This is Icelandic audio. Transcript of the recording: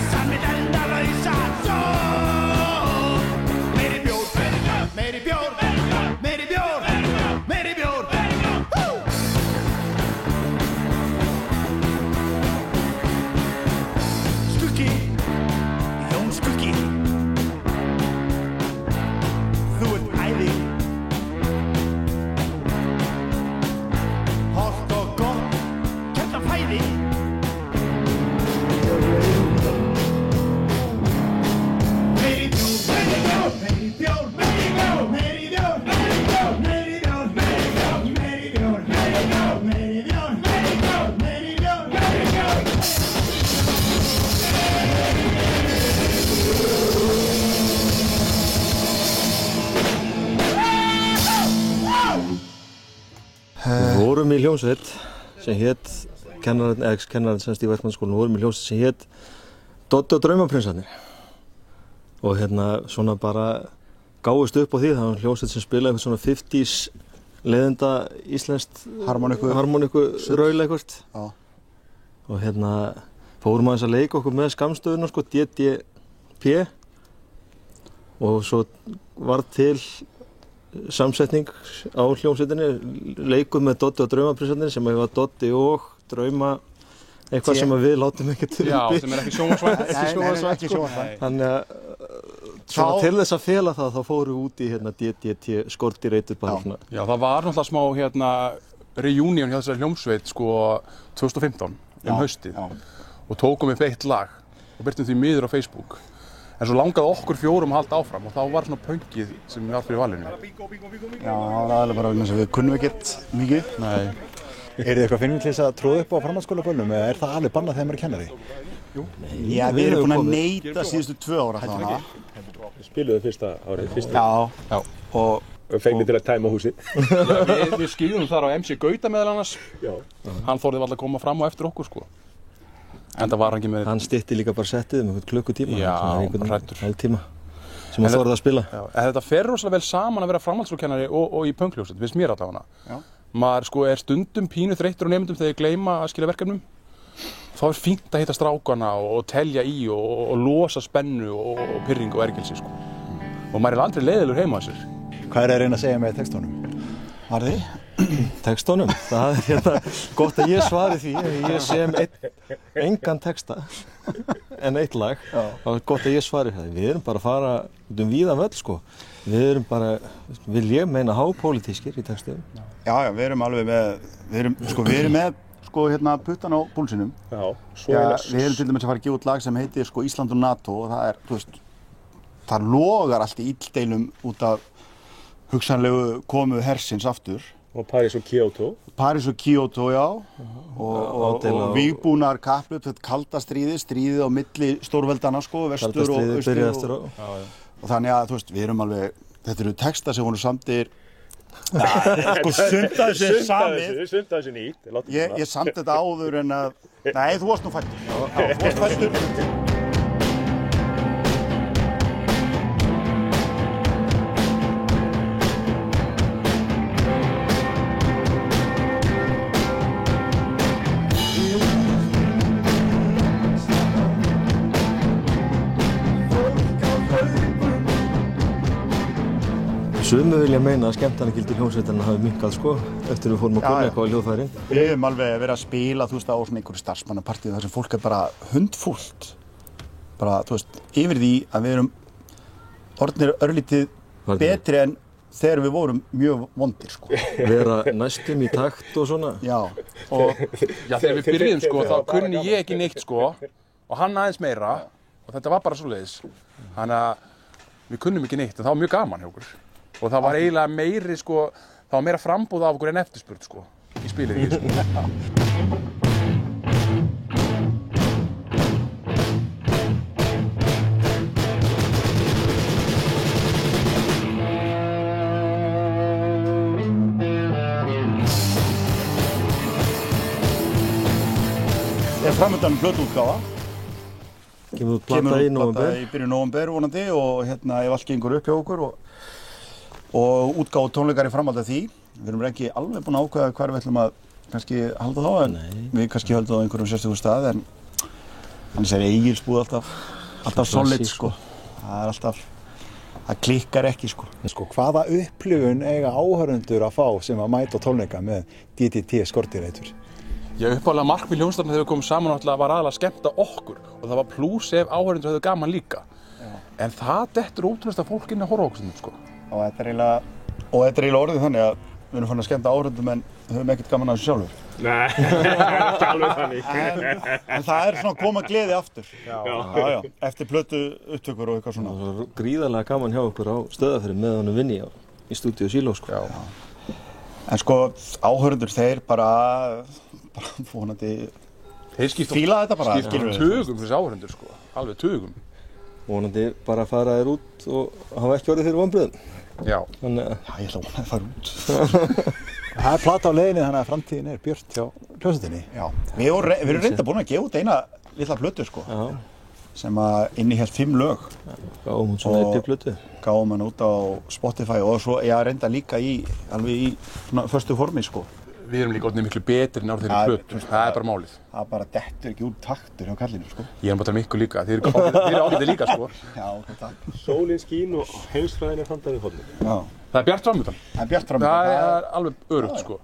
Messan mitt endalausa sól Meiri bjór, meiri bjór, meiri bjór, meiri bjór Skuggi, Jón Skuggi Þú ert æði Holt og gott, kella fæði Meiri bjór, meiri bjór, meiri bjór, meiri bjór, meiri bjór, meiri bjór, meiri bjór, meiri bjór, meiri bjór, meiri bjór, meiri bjór, meiri bjór, meiri bjór, meiri bjór Við vorum í hljómsveit sem hét kennarinn semst í Vestmannsskólanum, við vorum í hljómsveit sem hét Doddi og draumaprinsarnir og svona bara gáðust upp á því, það var hljómsveit sem spilaði eitthvað svona 50s leiðinda íslenskt harmoniku raul eitthvað og fórum aðeins að leika okkur með skammstöðuna sko DDP og svo var til samsetning á hljómsveitinni, leikum með Doddi og draumaprinsarnir sem var Doddi og drauma eitthvað sem við látum ekki til Já, sem ekki sjónvarpsvænt ekki sjónvarpsvænt þannig að svona til þess að fela það þá fórum við út í DDT skordýreitur bara svona Já, það var náttúrulega smá reunion hjá þessari hljómsveit sko 2015 haustið og tókum upp eitt lag og birtum því miður á Facebook en svo langaði okkur fjórum að halda áfram og þá var svona pönkið sem við allt fyrir valinu Já, það var alveg bara vegna sem við kunnum ekkert mikið Nei Þið eitthvað finnum til þess að tróða upp á framhaldsskólaböllum eða það alveg bannað þegar maður er kennari? Jú Já, við erum búin að neita síðustu 2 ára þarna Við spiluðum fyrsta árið Já og fengnum til að tæma húsið Við skýðum þar á MC Gauta meðal annars Hann þorði alltaf að koma fram á eftir okkur sko En það var hann ekki með Hann stytti líka bara settið um einhvern klukkutíma Já, hræddur hálftíma sem hann þorði að spila Þetta fer rosalega vel saman að vera framhaldsskólakennari og í pönkljósveit, finnst mér allavega Maður sko er stundum pínu þreyttur á nemendum þegar ég gleyma að skila verkefnum Þá er fínt að hitta strákana og telja í og losa spennu og pirring og ergelsi sko Og maður er aldrei leiðilegur heima á sér Hvað er að reyna að segja með textunum? Harði? Textunum? Það er gott að ég svari því ég sem engan texta en eitt lag þá er gott að ég svari það Við erum bara að fara út víða völl sko Við erum bara, vil ég meina hápólitískir í textum Já, við erum alveg með við erum með puttan á púlsinum Já, við erum til dæmis að fara að gefa út lag sem heitir sko Ísland og NATO og það er, það logar allt í illdeilum út af hugsanlegu komu hersins aftur Og París og Kyoto já og vígbúnar kapphlaup þetta kalda stríðið á milli stórveldana sko, vestur og austur og þannig að við erum alveg þetta eru textar sem voru samdir sko sunda þessi nýtt ég samt þetta áður en að nei, þú varst nú fættur Sumir vilja meina að skemmtanagildi hljómsveitarnar hafi minnkað sko eftir við fórum að kunna eitthvað á hljóðfærin. Við höfum alveg verið að spila á svona einhverju starfsmannapartíu þar sem fólk er bara hundfúlt. Bara, yfir því að við erum orðnir örlítið betri en þegar við vorum mjög vondir sko. Vera næstum í takt og svona. Já. Og þegar við byrjuðum sko þá kunni ég ekki neitt sko og hann aðeins meira og þetta var bara svoleiðis. Þannig að við kunnum ekki neitt en það var mjög gaman hjá okkur. Og það var eiginlega meiri sko, það var meira frambúð af okkur en eftirspurn sko, í spilið sko. Framöndan plötuútgáfa. Kemur út plata í nóvember. Í byrjun nóvember vonandi og ef allt gengur upp hjá okkur og útgáfa tónleikar í framhaldi af því. Við erum ekki alveg búin að ákveða hvar við ætlum að kannski halda þá en við kannski höldum á einhverjum sérstökum stað en Annars Egilsbúð alltaf solid sko. Það alltaf, það klikkar ekki sko. Hvaða upplifun eiga áhorfendur að fá sem að mæta á tónleika með DDT skordýraeitur? Já, uppálega markmið hljómsveitarnar þegar við komum saman náttúrulega var aðalega að skemmta okkur og það var plús ef áhorfendur höfðu gaman líka. Já. En það dettur ótrúlega fólk inn að horfa á okkur stundum sko. Og þetta er eiginlega orðið þannig að við erum fann að skemmta áhorfendum en höfum ekkert gaman að þessu sjálfur. Nei, ekki alveg þannig. En það er svona koma gleði aftur. Já. Eftir plötu upptökur og eitthvað svona. Það var gríðarlega gaman hjá okkur á Stöðvarfirði með honum Vinni í stúdíu Síló sko. Já. En sko áhorfendur þeir bara vonandi fíla þetta bara. Skipta tugum þessi áhorfendur sko, alveg tugum. Vonandi bara fara þér út og hafa ekki orðið fyrir vonbrigðum. Já. Þannig að ég ætla að vona að fara út. Það er plata á leiðinni þannig að framtíðin er björt hjá hljómsveitinni. Já. Við erum reynda búin að gefa út eina litla plötu sko. Já. Sem að innihélt 5 lög. Gáum hún svona einni plötu. Gáum hann út á Spotify og svo reynda líka alveg í svona förstu formi sko. Við erum líka orðnir miklu betri en á þeirri plötu, það er bara málið. Það bara dettur ekki úr taktur hjá kallinu sko. Ég er bara að miklu líka, þeir eru ágættir líka sko. Já, takk. Sólin skín og heimsfræðin er handan við hornið. Já. Það er bjart framöndan. Það er bjart framöndan. Það er alveg öruggt sko.